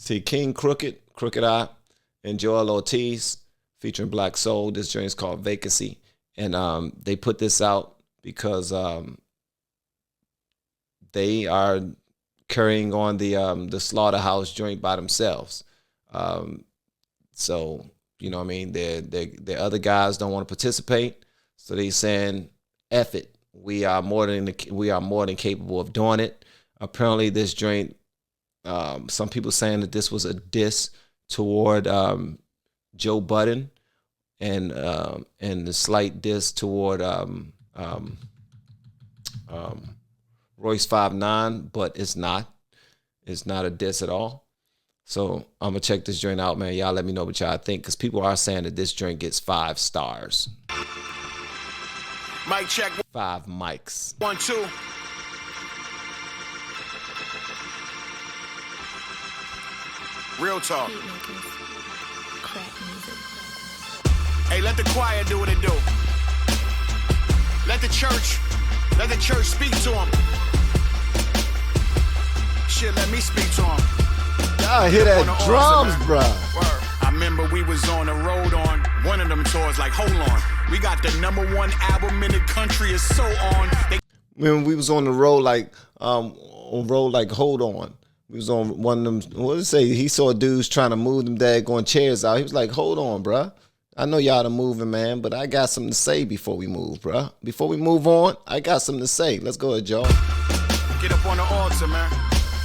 See, King Crooked Eye, and Joell Ortiz featuring Black Soul. This joint is called Vacancy. And they put this out because they are carrying on the Slaughterhouse joint by themselves. So, you know what I mean? The other guys don't want to participate. So they saying, F it. We are more than capable of doing it. Apparently this joint, some people saying that this was a diss toward Joe Budden and the slight diss toward Royce 5'9", but it's not. It's not a diss at all. So I'm gonna check this joint out, man. Y'all let me know what y'all think, because people are saying that this joint gets 5 stars. Mic check. 5 mics. 1, 2. Real talk. Hey, let the choir do what it do. Let the church speak to him. Shit, let me speak to him. Y'all hear that drums, bro? I remember we was on the road on one of them tours, like, hold on. We got the #1 album in the country, is so on. When we was on the road, like, hold on. We was on one of them, what did it say? He saw dudes trying to move them daggone chairs out. He was like, hold on, bruh. I know y'all are moving, man, but I got something to say before we move, bruh. Before we move on, I got something to say. Let's go ahead, Joe. Get up on the altar, man.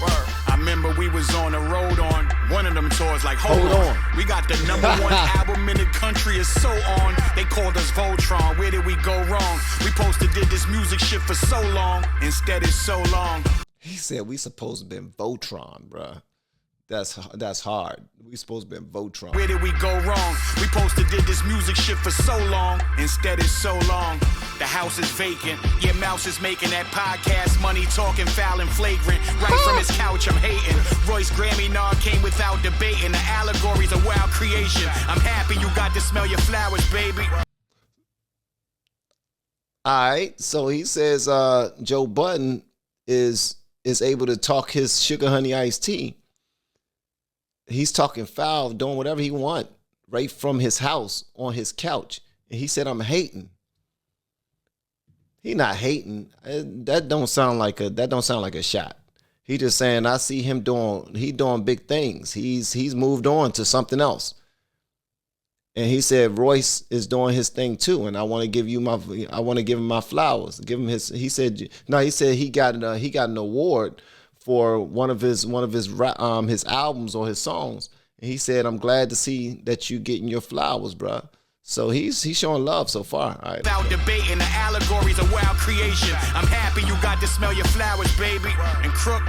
Word. I remember we was on the road on one of them tours, like, hold on. We got the #1 album in the country, is so on. They called us Voltron. Where did we go wrong? We supposed to did this music shit for so long. Instead, it's so long. He said we supposed to been Voltron, bruh. That's hard. We supposed to been Voltron. Where did we go wrong? We supposed to did this music shit for so long. Instead, it's so long. The house is vacant. Your mouse is making that podcast money, talking foul and flagrant. Right from his couch, I'm hating. Royce Grammy nod came without debating. The allegory's a wild creation. I'm happy you got to smell your flowers, baby. All right. So he says Joe Budden is able to talk his sugar honey iced tea. He's talking foul, doing whatever he want, right from his house on his couch. And he said, I'm hating. He not hating. That don't sound like a shot. He just saying, I see him doing big things. He's moved on to something else. And he said Royce is doing his thing too, and I want to give him my flowers. Give him his. He said he got an award for one of his albums or his songs. And he said, I'm glad to see that you getting your flowers, bruh. So he's showing love so far. All right. Without debating, the allegory's a wild creation. I'm happy you got to smell your flowers, baby. And Crook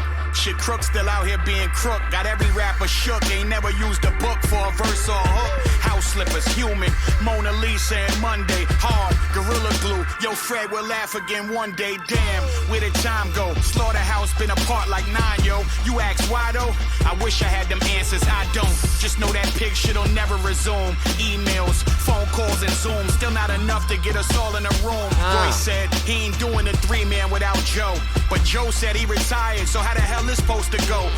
still out here being crook. Got every rapper shook. Ain't never used a book for a verse or a hook. House slippers, human. Mona Lisa and Monday. Hard, Gorilla Glue. Yo, Fred will laugh again one day. Damn, where did time go? Slaughterhouse been apart like 9, yo. You ask why though? I wish I had them answers. I don't. Just know that pig shit'll never resume. Emails, phone calls and Zoom, still not enough to get us all in a room. Royce said he ain't doing the 3-man without Joe, but Joe said he retired, so how the hell is supposed to go?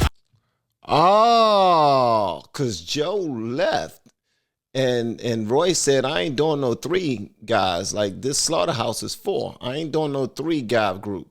Oh, cause Joe left, and Royce said I ain't doing no 3 guys. Like, this Slaughterhouse is 4. I ain't doing no 3-guy group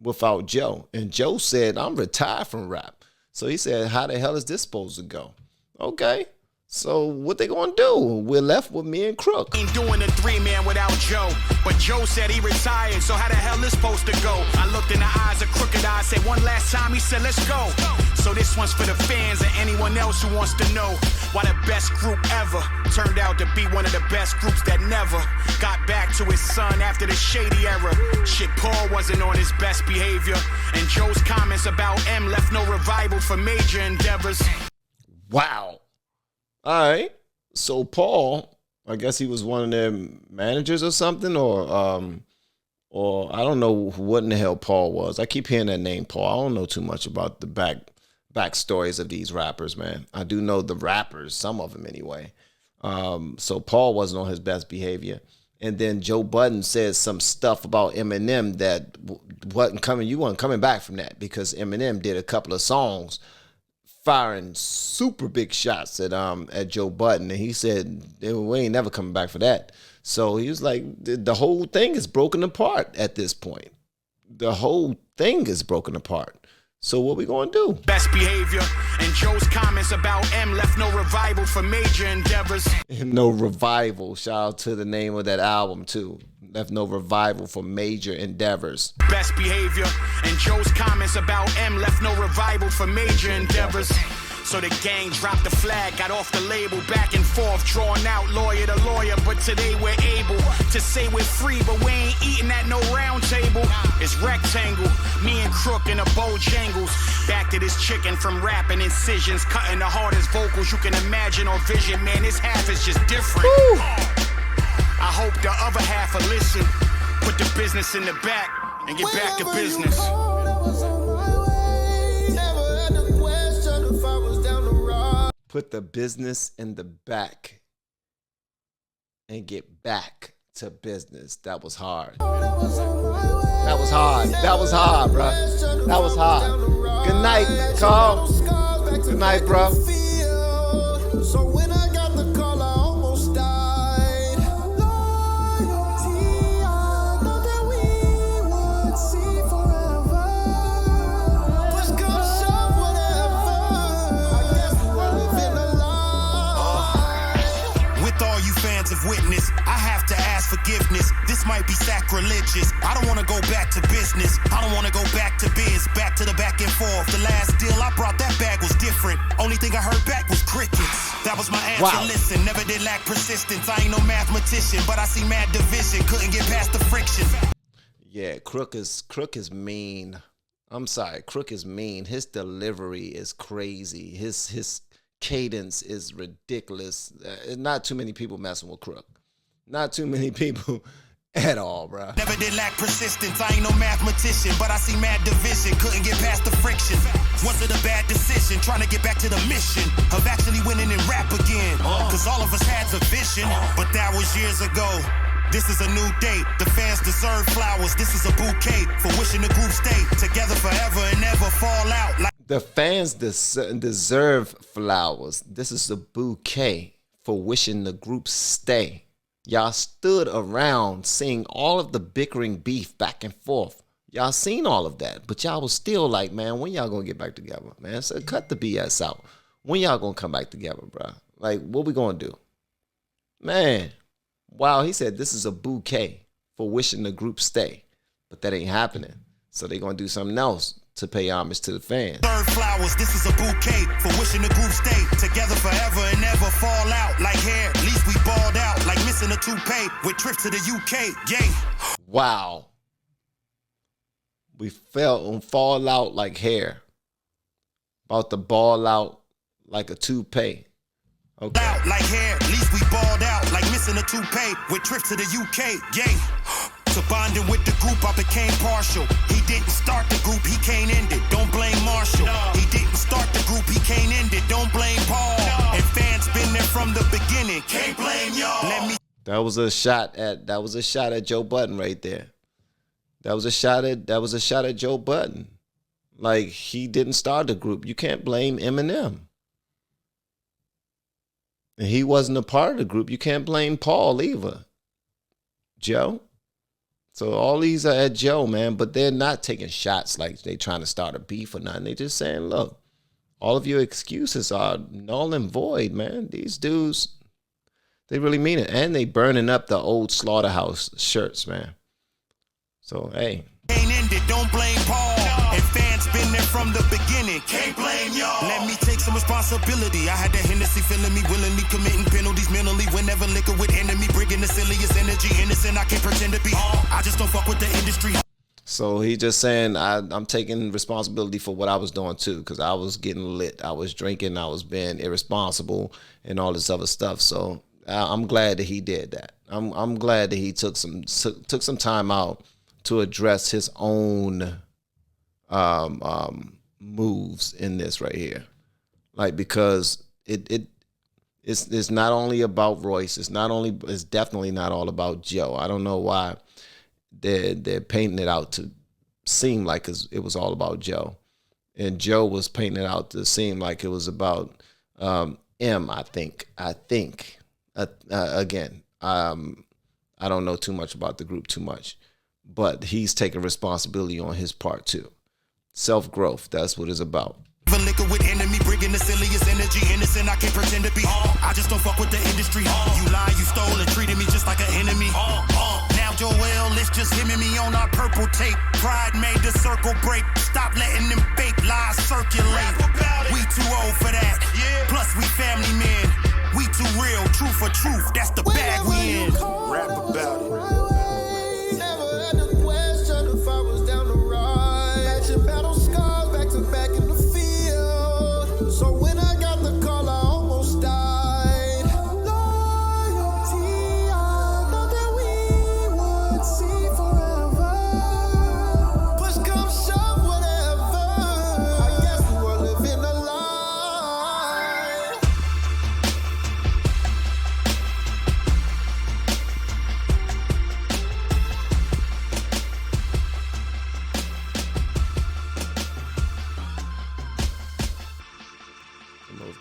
without Joe. And Joe said I'm retired from rap. So he said, how the hell is this supposed to go? Okay. So what they gonna do? We're left with me and Crook. Ain't doing the 3-man without Joe, but Joe said he retired, so how the hell is supposed to go? I looked in the eyes of Crooked Eye, said one last time, he said let's go. So this one's for the fans and anyone else who wants to know why the best group ever turned out to be one of the best groups that never got back to his son after the shady era. Shit, Paul wasn't on his best behavior, and Joe's comments about M left no revival for major endeavors. Wow. All right. So Paul, I guess he was one of their managers or something, or I don't know what in the hell Paul was. I keep hearing that name, Paul. I don't know too much about the backstories of these rappers, man. I do know the rappers, some of them anyway. So Paul wasn't on his best behavior. And then Joe Budden said some stuff about Eminem that wasn't coming. You weren't coming back from that, because Eminem did a couple of songs firing super big shots at Joe Budden, and he said we ain't never coming back for that. So he was like, the whole thing is broken apart at this point. The whole thing is broken apart. So what we gonna do? Best behavior, and Joe's comments about M left no revival for major endeavors. No revival. Shout out to the name of that album too. Left no revival for major endeavors. Best behavior, and Joe's comments about M left no revival for major endeavors. So the gang dropped the flag, got off the label, back and forth, drawn out lawyer to lawyer. But today we're able to say we're free, but we ain't eating at no round table. It's rectangle, me and Crook in a Bojangles. Back to this chicken from rapping incisions, cutting the hardest vocals you can imagine or vision. Man, this half is just different. Woo. I hope the other half will listen, put the business in the back, and get back to business. Put the business in the back and get back to business. That was hard. That was hard. That was hard, bro. That was hard. Good night, Carl. Good night, bro. So when I got the call, I almost died. Loyalty, I know that we would see forever. Push comes to shove, whatever. I guess we would have been alive. With all you fans of Witness, I have to ask forgiveness. This might be sacrilegious. I don't want to go back to business. I don't want to go back to biz. Back to the back and forth. The last deal I brought, that bag was different. Only thing I heard back was crickets. That was my answer. Wow. Listen, never did lack persistence. I ain't no mathematician, but I see mad division. Couldn't get past the friction. Yeah, Crook is mean. I'm sorry, Crook is mean. His delivery is crazy. His cadence is ridiculous. Not too many people messing with Crook. Not too many people at all, bro. Never did lack persistence. I ain't no mathematician, but I see mad division. Couldn't get past the friction. Was it a bad decision? Trying to get back to the mission of actually winning in rap again. Cause all of us had the vision, but that was years ago. This is a new day. The fans deserve flowers. This is a bouquet for wishing the group stay together forever and never fall out. The fans deserve flowers. This is a bouquet for wishing the group stay. Y'all stood around seeing all of the bickering beef back and forth. Y'all seen all of that, but y'all was still like, man, when y'all gonna get back together, man? So cut the BS out. When y'all gonna come back together, bro? Like, what we gonna do? Man, wow, he said this is a bouquet for wishing the group stay, but that ain't happening. So they gonna do something else to pay homage to the fans. Third flowers, this is a bouquet for wishing the group stay together forever and never fall out. Like hair, at least we balled out. Like missing a toupee with trips to the UK. Yay. Wow. We fall out like hair. About to ball out like a toupee. Okay. Out like hair, at least we balled out. Like missing a toupee with trips to the UK. Yay. To bonding with the group, I became partial. He didn't start the group, he can't end it. Don't blame Marshall. No. He didn't start the group, he can't end it. Don't blame Paul. No. And fans been there from the beginning. Can't blame y'all. That was a shot at Joe Budden right there. That was a shot at Joe Budden. Like, he didn't start the group. You can't blame Eminem. And he wasn't a part of the group. You can't blame Paul either. Joe. So all these are at Joe, man, but they're not taking shots like they trying to start a beef or nothing. They just saying, look, all of your excuses are null and void, man. These dudes, they really mean it. And they burning up the old Slaughterhouse shirts, man. So, hey. Ain't ended, don't blame Paul. No. And fans been there from the beginning. Can't blame y'all. Let me take some responsibility. I had that Hennessy feeling me, willingly committing penalties mentally. Whenever liquor with enemy, bringing the silliest energy. Innocent, I can't pretend to be. I just don't fuck with the industry. So he just saying, I'm taking responsibility for what I was doing too, because I was getting lit. I was drinking. I was being irresponsible and all this other stuff. So I'm glad that he did that. I'm glad that he took some time out to address his own moves in this right here, like, because it's not only about Royce. It's definitely not all about Joe. I don't know why they're painting it out to seem like it was all about Joe. And Joe was painting it out to seem like it was about M. I think. Again, I don't know too much about the group too much, but he's taking responsibility on his part too. Self-growth, that's what it's about. The liquor with enemy, bringing the silliest energy. Innocent, I can't pretend to be. I just don't fuck with the industry. You lied, you stole, and treated me just like an enemy. Now Joell, it's just him and me on our purple tape. Pride made the circle break. Stop letting them fake lies circulate. We too old for that. Plus we family men. We too real, truth for truth. That's the bag we in. Rap about it.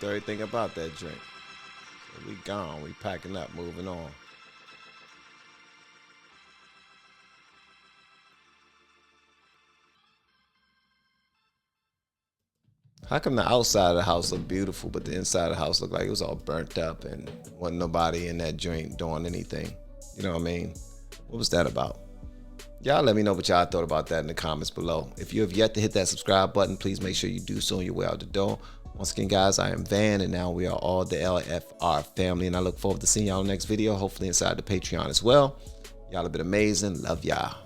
Everything about that drink. So we gone. We packing up, moving on. How come the outside of the house looked beautiful, but the inside of the house looked like it was all burnt up and wasn't nobody in that drink doing anything? You know what I mean? What was that about? Y'all let me know what y'all thought about that in the comments below. If you have yet to hit that subscribe button, please make sure you do so on your way out the door. Once again, guys, I am Van, and now we are all the LFR family, and I look forward to seeing y'all in the next video, hopefully inside the Patreon as well. Y'all have been amazing. Love y'all.